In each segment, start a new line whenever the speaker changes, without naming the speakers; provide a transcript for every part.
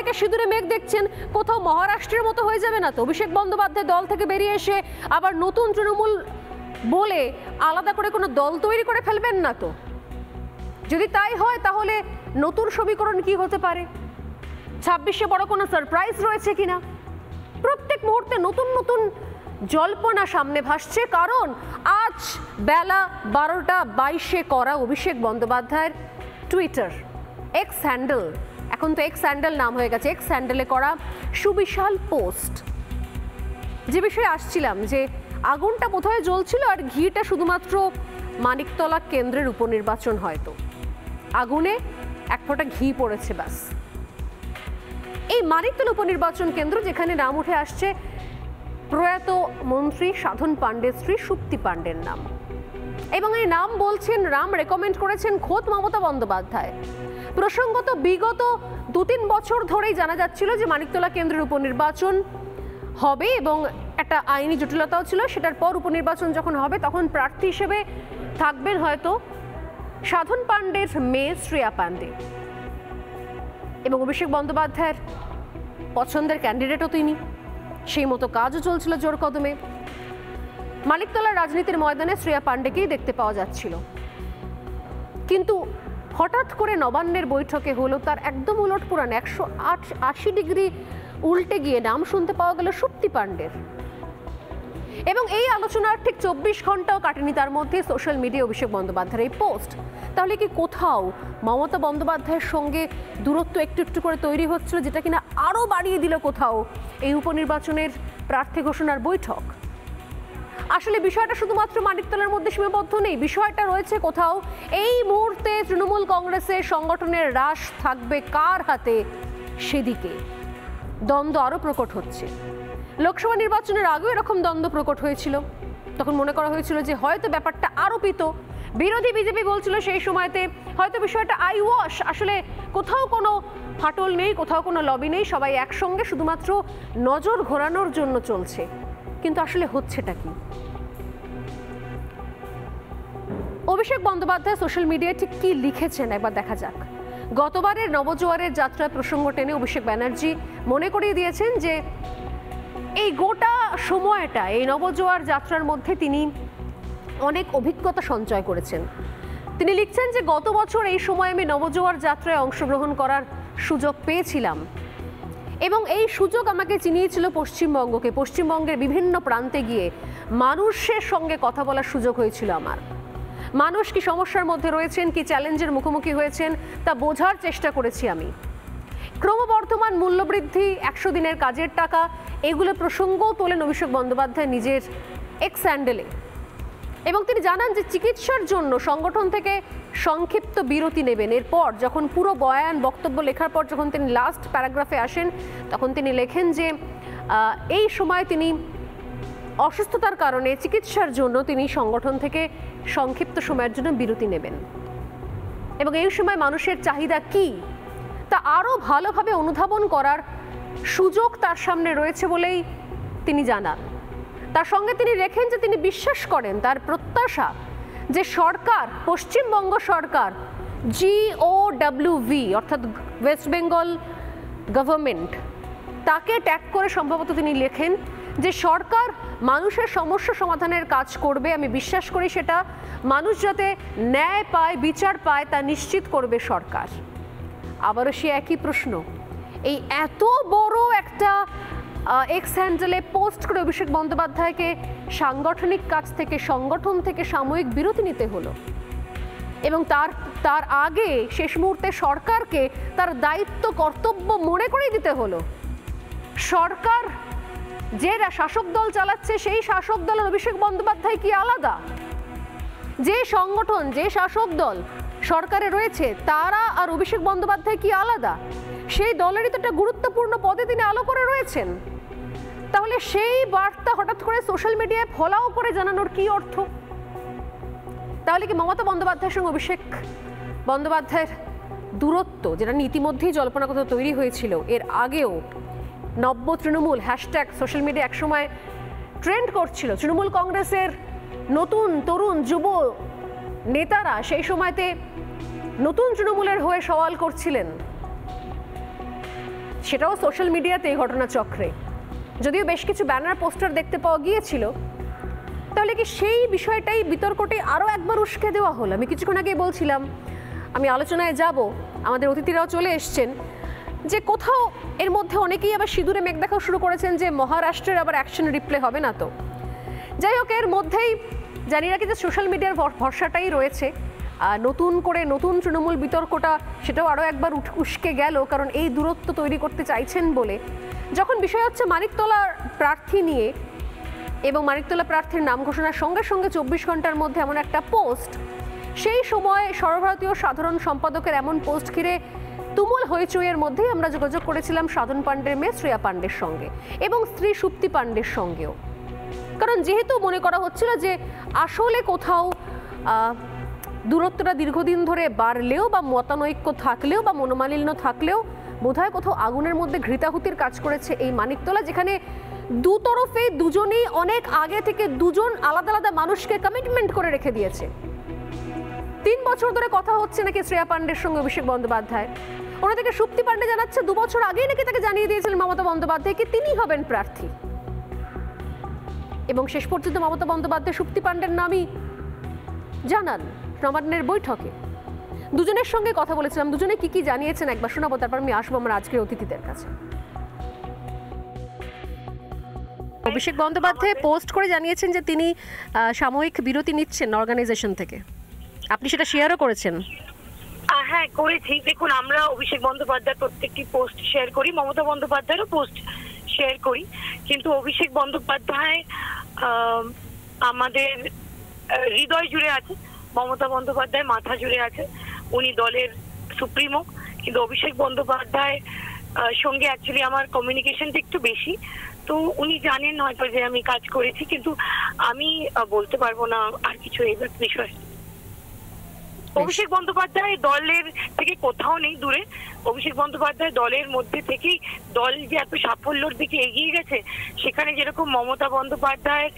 অনেকে সিঁদুরে মেঘ দেখছেন, কোথাও মহারাষ্ট্রের মতো হয়ে যাবে না তো? অভিষেক বন্দ্যোপাধ্যায় দল থেকে বেরিয়ে এসে আবার নতুন তৃণমূল বলে আলাদা করে কোনো দল তৈরি করে ফেলবেন না তো? যদি তাই হয় তাহলে নতুন সমীকরণ কি হতে পারে? 26-এ বড় কোনো সারপ্রাইজ রয়েছে কিনা? প্রত্যেক মুহূর্তে নতুন নতুন জল্পনা সামনে ভাসছে, কারণ আজ বেলা 12:22 করা অভিষেক বন্দ্যোপাধ্যায়ের টুইটার এক্স হ্যান্ডেল, এখন তো এক্স হ্যান্ডেল নাম হয়ে গেছে, এক্স হ্যান্ডেলে করা সুবিশাল পোস্ট, যে বিষয়ে আসছিলাম যে আগুনটা কোথায় জ্বলছিল আর ঘিটা শুধুমাত্র মানিকতলা কেন্দ্রের উপনির্বাচন, হয়তো আগুনে এক ফোঁটা ঘি পড়েছে ব্যাস। এই মানিকতলা উপনির্বাচন কেন্দ্র, যেখানে নাম উঠে আসছে প্রয়াত মন্ত্রী সাধন পাণ্ডের স্ত্রী সুপ্তি পাণ্ডের নাম, এবং এই নাম বলছেন, রাম রেকমেন্ড করেছেন খোদ মমতা বন্দ্যোপাধ্যায়। প্রসঙ্গত বিগত 2-3 বছর ধরেই জানা যাচ্ছিল যে মানিকতলা কেন্দ্রের উপনির্বাচন হবে এবং একটা আইনি জটিলতাও ছিল। সেটার পর উপনির্বাচন যখন হবে তখন প্রার্থী হিসেবে থাকবেন হয়তো সাধন পাণ্ডের মেয়ে শ্রেয়া পাণ্ডে, এবং অভিষেক বন্দ্যোপাধ্যায়ের পছন্দের ক্যান্ডিডেটও তিনি। সেই মতো কাজও চলছিল জোর কদমে। মানিকতলার রাজনীতির ময়দানে শ্রেয়া পাণ্ডেকেই দেখতে পাওয়া যাচ্ছিল, কিন্তু হঠাৎ করে নবান্নের বৈঠকে হলো তার একদম উলটপুরান 180 ডিগ্রি উল্টে গিয়ে নাম শুনতে পাওয়া গেল সুপ্তি পাণ্ডের। এবং এই আলোচনার ঠিক 24 ঘন্টাও কাটেনি তার মধ্যে সোশ্যাল মিডিয়া অভিষেক বন্দ্যোপাধ্যায়ের এই পোস্ট। তাহলে কি কোথাও মমতা বন্দ্যোপাধ্যায়ের সঙ্গে দূরত্ব একটু একটু করে তৈরি হচ্ছিল, যেটা কিনা আরও বাড়িয়ে দিল কোথাও এই উপনির্বাচনের প্রার্থী ঘোষণার বৈঠক? আসলে বিষয়টা শুধুমাত্র মানিকতলার মধ্যে সীমাবদ্ধ নেই, বিষয়টা রয়েছে কোথাও এই মুহূর্তে তৃণমূল কংগ্রেসের সংগঠনের রাশ থাকবে কার হাতে, সেদিকে দ্বন্দ্ব আরও প্রকট হচ্ছে। লোকসভা নির্বাচনের আগেও এরকম দ্বন্দ্ব প্রকট হয়েছিল, তখন মনে করা হয়েছিল যে হয়তো ব্যাপারটা আরোপিত। বিরোধী বিজেপি বলছিল সেই সময়তে হয়তো বিষয়টা আই ওয়াশ, আসলে কোথাও কোনো ফাটল নেই, কোথাও কোনো লবি নেই, সবাই একসঙ্গে শুধুমাত্র নজর ঘোরানোর জন্য চলছে। কিন্তু আসলে হচ্ছেটা কি? অভিষেক বন্দ্যোপাধ্যায় সোশ্যাল মিডিয়ায় ঠিক কি লিখেছেন একবার দেখা যাক। গতবারের নবজোয়ারের যাত্রার প্রসঙ্গ টেনে অভিষেক ব্যানার্জি মনে করিয়ে দিয়েছেন যে এই গোটা সময়টা, এই নবজোয়ার যাত্রার মধ্যে তিনি অনেক অভিজ্ঞতা সঞ্চয় করেছেন। তিনি লিখছেন যে গত বছর এই সময় আমি নবজোয়ার যাত্রায় অংশগ্রহণ করার সুযোগ পেয়েছিলাম এবং এই সুযোগ আমাকে চিনিয়েছিল পশ্চিমবঙ্গকে। পশ্চিমবঙ্গের বিভিন্ন প্রান্তে গিয়ে মানুষের সঙ্গে কথা বলার সুযোগ হয়েছিল আমার। মানুষ কি সমস্যার মধ্যে রয়েছেন, কি চ্যালেঞ্জের মুখোমুখি হয়েছেন তা বোঝার চেষ্টা করেছি আমি। ক্রমবর্ধমান মূল্যবৃদ্ধি, 100 দিনের কাজের টাকা, এগুলো প্রসঙ্গও তোলেন অভিষেক বন্দ্যোপাধ্যায় নিজের এক্স হ্যান্ডেলে। এবং তিনি জানান যে চিকিৎসার জন্য সংগঠন থেকে সংক্ষিপ্ত বিরতি নেবেন। এরপর যখন পুরো বয়ান বক্তব্য লেখার পর যখন তিনি লাস্ট প্যারাগ্রাফে আসেন, তখন তিনি লেখেন যে এই সময় তিনি অসুস্থতার কারণে চিকিৎসার জন্য তিনি সংগঠন থেকে সংক্ষিপ্ত সময়ের জন্য বিরতি নেবেন এবং এই সময় মানুষের চাহিদা কি তা আরও ভালোভাবে অনুধাবন করার সুযোগ তার সামনে রয়েছে বলেই তিনি জানান। তার সঙ্গে তিনি লেখেন যে তিনি বিশ্বাস করেন, তার প্রত্যাশা যে সরকার, পশ্চিমবঙ্গ সরকার, GOWV অর্থাৎ ওয়েস্ট বেঙ্গল গভর্নমেন্ট, তাকে ট্যাগ করে সম্ভবত তিনি লেখেন যে সরকার মানুষের সমস্যা সমাধানের কাজ করবে। আমি বিশ্বাস করি সেটা মানুষ যাতে ন্যায় পায়, বিচার পায়, তা নিশ্চিত করবে সরকার। আবারও সে একই প্রশ্ন, এই এত বড় একটা এক্স হ্যান্ডেলে পোস্ট করে অভিষেক বন্দ্যোপাধ্যায়কে সাংগঠনিক কাজ থেকে, সংগঠন থেকে সাময়িক বিরতি নিতে হলো এবং তার আগে শেষ মুহূর্তে সরকারকে তার দায়িত্ব কর্তব্য মনে করিয়ে দিতে হলো। সরকার যে শাসক দল চালাচ্ছে সেই শাসক দলের অভিষেক বন্দ্যোপাধ্যায় কি আলাদা? যে সংগঠন, যে শাসক দল সরকারে রয়েছে তারা আর অভিষেক বন্দ্যোপাধ্যায় কি আলাদা? সেই দলেরই তো একটা গুরুত্বপূর্ণ পদে তিনি আলো করে রয়েছেন। তাহলে সেই বার্তা হঠাৎ করে সোশ্যাল মিডিয়ায় ফলাও করে জানানোর কি অর্থ? তাহলে কি মমতা বন্দ্যোপাধ্যায়ের সঙ্গে অভিষেক বন্দ্যোপাধ্যায়ের দূরত্ব, যেটা ইতিমধ্যেই জল্পনা কথা তৈরি হয়েছিল, এর আগেও নব্য তৃণমূল হ্যাশট্যাগ সোশ্যাল মিডিয়া একসময় ট্রেন্ড করছিল, তৃণমূল কংগ্রেসের নতুন তরুণ যুব নেতারা সেই সময়তে নতুন তৃণমূলের হয়ে সওয়াল করছিলেন, সেটাও সোশ্যাল মিডিয়াতে এই ঘটনাচক্রে, যদিও বেশ কিছু ব্যানার পোস্টার দেখতে পাওয়া গিয়েছিল, তাহলে কি সেই বিষয়টাই বিতর্কটাই আরও একবার উস্কে দেওয়া হলো? আমি কিছুক্ষণ আগে বলছিলাম, আমি আলোচনায় যাব, আমাদের অতিথিরাও চলে এসছেন, যে কোথাও এর মধ্যে অনেকেই আবার সিঁদুরে মেঘ দেখা শুরু করেছেন যে মহারাষ্ট্রের আবার অ্যাকশন রিপ্লে হবে না তো। যাই হোক, এর মধ্যেই জানি রাখি যে সোশ্যাল মিডিয়ার ভরসাটাই রয়েছে। নতুন করে নতুন তৃণমূল বিতর্কটা সেটাও আরও একবার উস্কে গেল, কারণ এই দূরত্ব তৈরি করতে চাইছেন বলে। যখন বিষয় হচ্ছে মানিকতলার প্রার্থী নিয়ে, এবং মানিকতলা প্রার্থীর নাম ঘোষণার সঙ্গে সঙ্গে 24 ঘন্টার মধ্যে এমন একটা পোস্ট, সেই সময় সর্বভারতীয় সাধারণ সম্পাদকের এমন পোস্ট ঘিরে তুমুল হইচইয়ের মধ্যেই আমরা যোগাযোগ করেছিলাম সাধন পাণ্ডের মেয়ে শ্রেয়া পাণ্ডের সঙ্গে এবং স্ত্রী সুপ্তি পাণ্ডের সঙ্গেও। কারণ যেহেতু মনে করা হচ্ছিল যে আসলে কোথাও দূরত্বটা দীর্ঘদিন ধরে বাড়লেও বা মতানৈক্য থাকলেও বা মনোমালিন্য থাকলেও বোধহয় কোথাও আগুনের মধ্যে ঘৃতাহুতির কাজ করেছে এই মানিকতলা, যেখানে দুতরফে দুজনেই অনেক আগে থেকে দুজন আলাদা আলাদা মানুষকে কমিটমেন্ট করে রেখে দিয়েছে। 3 বছর ধরে কথা হচ্ছে নাকি শ্রেয়া পাণ্ডের সঙ্গে অভিষেক বন্দ্যোপাধ্যায়। ওনাদেরকে সুপ্তি পাণ্ডে জানাচ্ছে 2 বছর আগেই নাকি তাকে জানিয়ে দিয়েছিলেন মমতা বন্দ্যোপাধ্যায়কে তিনি হবেন প্রার্থী, এবং শেষ পর্যন্ত মমতা বন্দ্যোপাধ্যায় সুপ্তি পাণ্ডের নামই জানান নবান্নের বৈঠকে। দুজনের সঙ্গে কথা বলেছিলাম, দুজনে কি কি জানিয়েছেন একবার শোনাবো, তারপর আমি আসবো আমার আজকের অতিথিদের কাছে। অভিষেক বন্দ্যোপাধ্যায় পোস্ট করে জানিয়েছেন যে তিনি সাময়িক বিরতি নিচ্ছেন অর্গানাইজেশন থেকে, আপনি সেটা শেয়ারও করেছেন।
হ্যাঁ করেছি। দেখুন, আমরা অভিষেক বন্দ্যোপাধ্যায়ের প্রত্যেকটি পোস্ট শেয়ার করি, মমতা বন্দ্যোপাধ্যায়েরও পোস্ট শেয়ার করি, কিন্তু অভিষেক বন্দ্যোপাধ্যায় আমাদের হৃদয় জুড়ে আছে, মমতা বন্দ্যোপাধ্যায় মাথা জুড়ে আছে, উনি দলের সুপ্রিমো। কিন্তু অভিষেক বন্দ্যোপাধ্যায় সঙ্গে অ্যাকচুয়ালি আমার কমিউনিকেশনটা একটু বেশি, তো উনি জানেন হয়তো যে আমি কাজ করেছি, কিন্তু আমি বলতে পারবো না আর কিছু এই বিষয়ে। অভিষেক বন্দ্যোপাধ্যায় দলের থেকে কোথাও নেই দূরে, অভিষেক বন্দ্যোপাধ্যায় দলের মধ্যে থেকেই দল যে এত সাফল্যের দিকে এগিয়ে গেছে, সেখানে যেরকম মমতা বন্দ্যোপাধ্যায়ের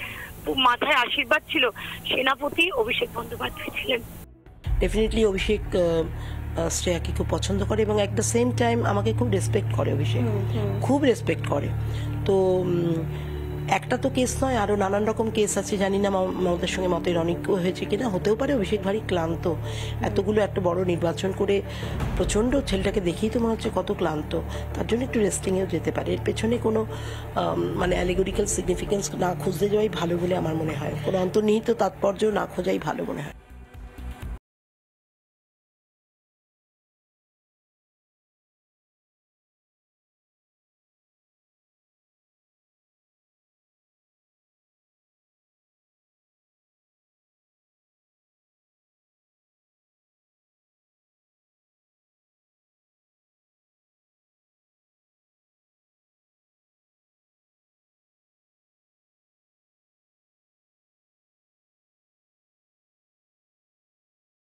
মাথায় আশীর্বাদ ছিল, সেনাপতি অভিষেক বন্দ্যোপাধ্যায় ছিলেন।
ডেফিনেটলি অভিষেক শ্রেয়াকে খুব পছন্দ করে এবং অ্যাট দ্য সেম টাইম আমাকে খুব রেসপেক্ট করে। অভিষেক খুব রেসপেক্ট করে। তো একটা তো কেস নয়, আরও নানান রকম কেস আছে, জানি না মমতার সঙ্গে মতের অনেক হয়েছে কিনা, হতেও পারে। অভিষেক ভারী ক্লান্ত, এতগুলো একটা বড় নির্বাচন করে প্রচণ্ড, ছেলেটাকে দেখেই তো মনে হচ্ছে কত ক্লান্ত, তার জন্য একটু রেস্টিংয়েও যেতে পারে। এর পেছনে কোনো মানে অ্যালিগোরিক্যাল সিগনিফিকেন্স না খুঁজতে যাওয়াই ভালো বলে আমার মনে হয়, কোনো অন্তর্নিহিত তাৎপর্য না খোঁজাই ভালো মনে হয়।